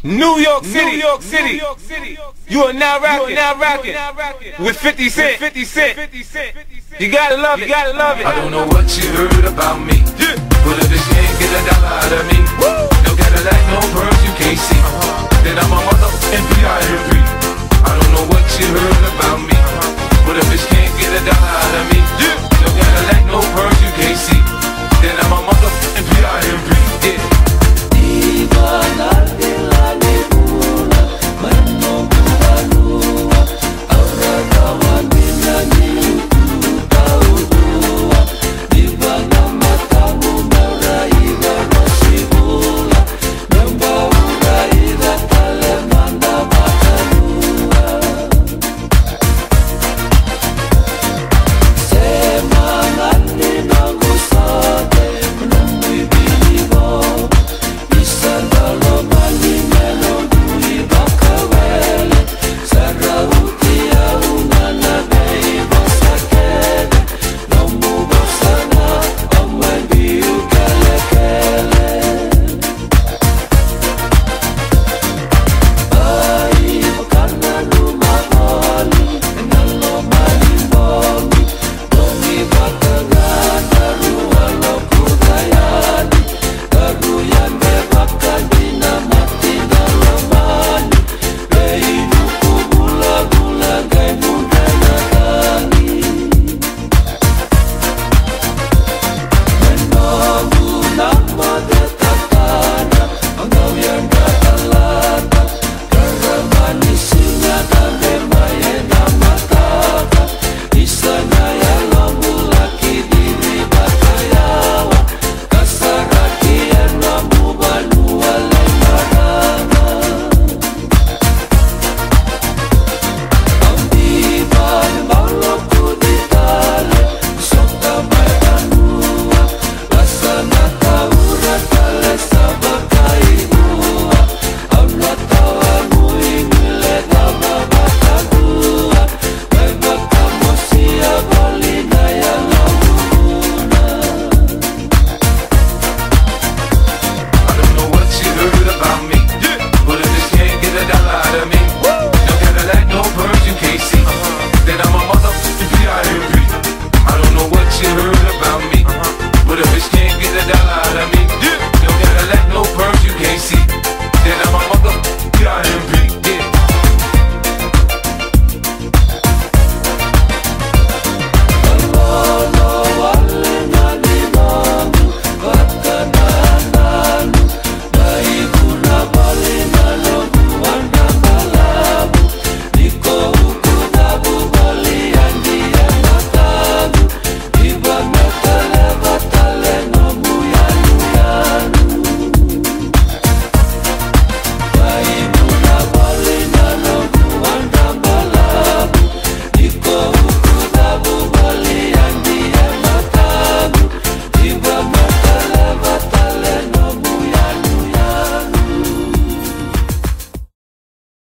New York City, New York City. You are now rocking with 50 Cent. You gotta love it, you gotta love it. I don't know what you heard about me, but if you can't get a dollar out of me, no Cadillac, no pearls you can't see, then I'm a motherfucking P.I.M.P. I don't know what you heard about me, but if you can't get a dollar out of me, no Cadillac, no pearls you can't see, then I'm a motherfucking P.I.M.P.